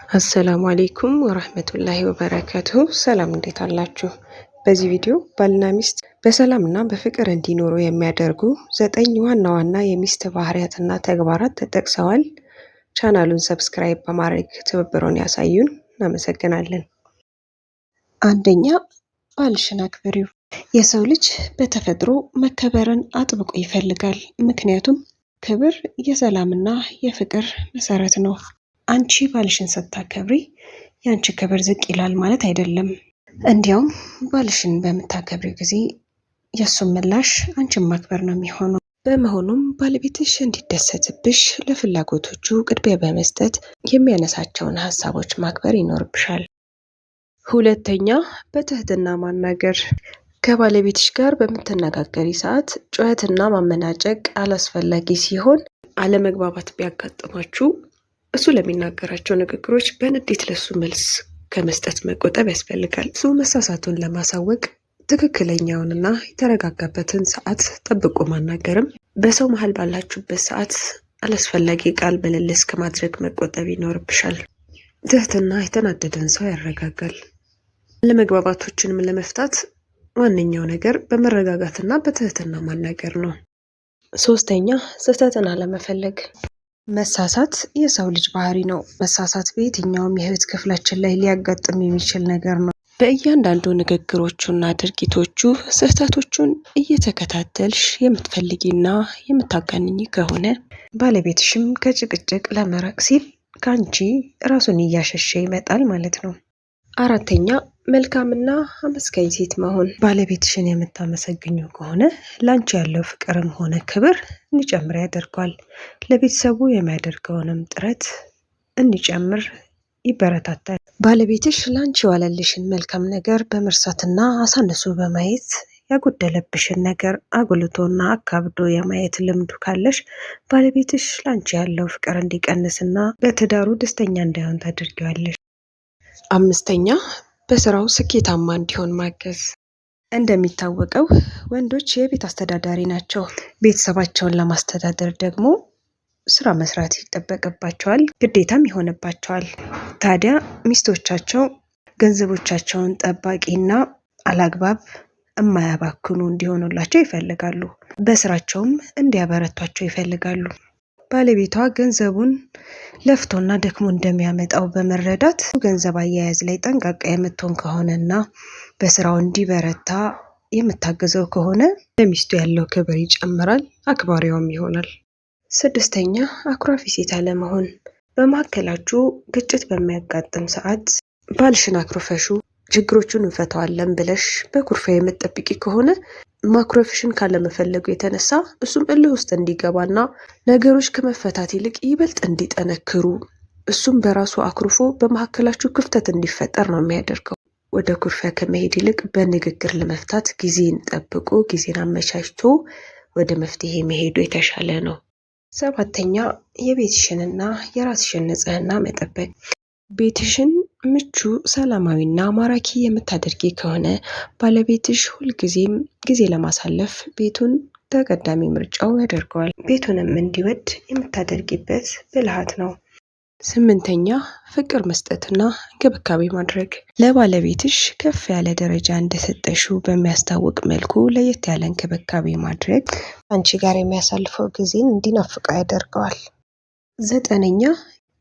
አሰላሙ አለይኩም ወራህመቱላሂ ወበረካቱሁ። ሰላም እንዴት አላችሁ? በዚህ ቪዲዮ ባልና ሚስት በሰላምና በፍቅር እንዲኖሩ የሚያደርጉ 9 ዋና ዋና የሚስት ባህሪያትና ተግባራት ተጠቅሰዋል። ቻናሉን ሰብስክራይብ በማድረግ ትብብሮን ያሳዩን። እናመሰግናለን። አንደኛ፣ ባልሽን አክብሪው። የሰው ልጅ በተፈጥሮ መከበርን አጥብቆ ይፈልጋል። ምክንያቱም ክብር የሰላምና የፍቅር መሰረት ነው። አንቺ ባልሽን ስታከብሪ ያንቺ ክብር ዝቅ ይላል ማለት አይደለም። እንዲያውም ባልሽን በምታከብሪ ጊዜ የሱን ምላሽ አንቺን ማክበር ነው የሚሆነው። በመሆኑም ባለቤትሽ እንዲደሰትብሽ ለፍላጎቶቹ ቅድሚያ በመስጠት የሚያነሳቸውን ሀሳቦች ማክበር ይኖርብሻል። ሁለተኛ፣ በትህትና ማናገር። ከባለቤትሽ ጋር በምትነጋገሪ ሰዓት ጩኸትና ማመናጨቅ አላስፈላጊ ሲሆን፣ አለመግባባት ቢያጋጥማችሁ እሱ ለሚናገራቸው ንግግሮች በንዴት ለሱ መልስ ከመስጠት መቆጠብ ያስፈልጋል። እሱ መሳሳቱን ለማሳወቅ ትክክለኛውንና የተረጋጋበትን ሰዓት ጠብቆ ማናገርም፣ በሰው መሀል ባላችሁበት ሰዓት አላስፈላጊ ቃል ምልልስ ከማድረግ መቆጠብ ይኖርብሻል። ትህትና የተናደደን ሰው ያረጋጋል። አለመግባባቶችንም ለመፍታት ዋነኛው ነገር በመረጋጋትና በትህትና ማናገር ነው። ሶስተኛ፣ ስህተትን አለመፈለግ። መሳሳት የሰው ልጅ ባህሪ ነው። መሳሳት በየትኛውም የህይወት ክፍላችን ላይ ሊያጋጥም የሚችል ነገር ነው። በእያንዳንዱ ንግግሮቹና ድርጊቶቹ ስህተቶቹን እየተከታተልሽ የምትፈልጊና የምታጋንኝ ከሆነ ባለቤትሽም ከጭቅጭቅ ለመራቅ ሲል ከአንቺ ራሱን እያሸሸ ይመጣል ማለት ነው። አራተኛ፣ መልካምና አመስጋኝ ሴት መሆን። ባለቤትሽን የምታመሰግኙ ከሆነ ላንቺ ያለው ፍቅርም ሆነ ክብር እንዲጨምር ያደርገዋል። ለቤተሰቡ የሚያደርገውንም ጥረት እንዲጨምር ይበረታታል። ባለቤትሽ ላንቺ የዋለልሽን መልካም ነገር በመርሳትና አሳንሶ በማየት ያጎደለብሽን ነገር አጉልቶና አካብዶ የማየት ልምዱ ካለሽ ባለቤትሽ ላንቺ ያለው ፍቅር እንዲቀንስና በትዳሩ ደስተኛ እንዳይሆን ታደርጊዋለሽ። አምስተኛ፣ በስራው ስኬታማ እንዲሆን ማገዝ። እንደሚታወቀው ወንዶች የቤት አስተዳዳሪ ናቸው። ቤተሰባቸውን ለማስተዳደር ደግሞ ስራ መስራት ይጠበቅባቸዋል፣ ግዴታም ይሆንባቸዋል። ታዲያ ሚስቶቻቸው ገንዘቦቻቸውን ጠባቂና አላግባብ የማያባክኑ እንዲሆኑላቸው ይፈልጋሉ። በስራቸውም እንዲያበረቷቸው ይፈልጋሉ። ባለቤቷ ገንዘቡን ለፍቶና ደክሞ እንደሚያመጣው በመረዳት ገንዘብ አያያዝ ላይ ጠንቃቃ የምትሆን ከሆነና በስራው እንዲበረታ የምታገዘው ከሆነ ለሚስቱ ያለው ክብር ይጨምራል፣ አክባሪዋም ይሆናል። ስድስተኛ፣ አኩራፊ ሴት አለመሆን። በመካከላችሁ ግጭት በሚያጋጥም ሰዓት ባልሽን አኩርፈሹ ችግሮቹን እንፈታዋለን ብለሽ በኩርፊያ የምትጠብቂ ከሆነ ማኩረፍሽን ካለመፈለጉ የተነሳ እሱም እልህ ውስጥ እንዲገባና ነገሮች ከመፈታት ይልቅ ይበልጥ እንዲጠነክሩ እሱም በራሱ አኩርፎ በመካከላችሁ ክፍተት እንዲፈጠር ነው የሚያደርገው። ወደ ኩርፊያ ከመሄድ ይልቅ በንግግር ለመፍታት ጊዜን ጠብቆ ጊዜን አመቻችቶ ወደ መፍትሄ መሄዱ የተሻለ ነው። ሰባተኛ፣ የቤትሽንና የራስሽን ንጽህና መጠበቅ። ቤትሽን ምቹ፣ ሰላማዊና ማራኪ የምታደርጊ ከሆነ ባለቤትሽ ሁልጊዜም ጊዜ ለማሳለፍ ቤቱን ተቀዳሚ ምርጫው ያደርገዋል። ቤቱንም እንዲወድ የምታደርጊበት ብልሃት ነው። ስምንተኛ፣ ፍቅር መስጠትና እንክብካቤ ማድረግ። ለባለቤትሽ ከፍ ያለ ደረጃ እንደሰጠሽው በሚያስታውቅ መልኩ ለየት ያለ እንክብካቤ ማድረግ አንቺ ጋር የሚያሳልፈው ጊዜን እንዲናፍቀው ያደርገዋል። ዘጠነኛ፣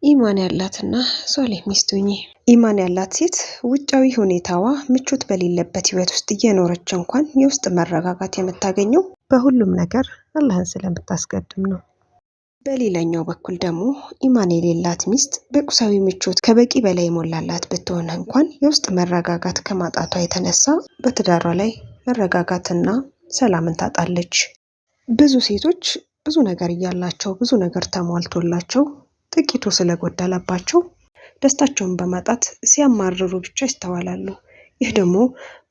ኢማን ያላትና ሷሊህ ሚስት ሁኚ። ኢማን ያላት ሴት ውጫዊ ሁኔታዋ ምቾት በሌለበት ህይወት ውስጥ እየኖረች እንኳን የውስጥ መረጋጋት የምታገኘው በሁሉም ነገር አላህን ስለምታስቀድም ነው። በሌላኛው በኩል ደግሞ ኢማን የሌላት ሚስት በቁሳዊ ምቾት ከበቂ በላይ የሞላላት ብትሆን እንኳን የውስጥ መረጋጋት ከማጣቷ የተነሳ በትዳሯ ላይ መረጋጋትና ሰላምን ታጣለች። ብዙ ሴቶች ብዙ ነገር እያላቸው ብዙ ነገር ተሟልቶላቸው ጥቂቱ ስለጎደለባቸው ደስታቸውን በማጣት ሲያማርሩ ብቻ ይስተዋላሉ። ይህ ደግሞ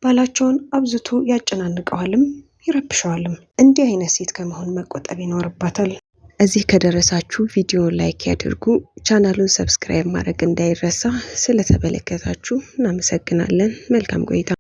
ባላቸውን አብዝቶ ያጨናንቀዋልም ይረብሸዋልም። እንዲህ አይነት ሴት ከመሆን መቆጠብ ይኖርባታል። እዚህ ከደረሳችሁ ቪዲዮ ላይክ ያድርጉ፣ ቻናሉን ሰብስክራይብ ማድረግ እንዳይረሳ። ስለተመለከታችሁ እናመሰግናለን። መልካም ቆይታ።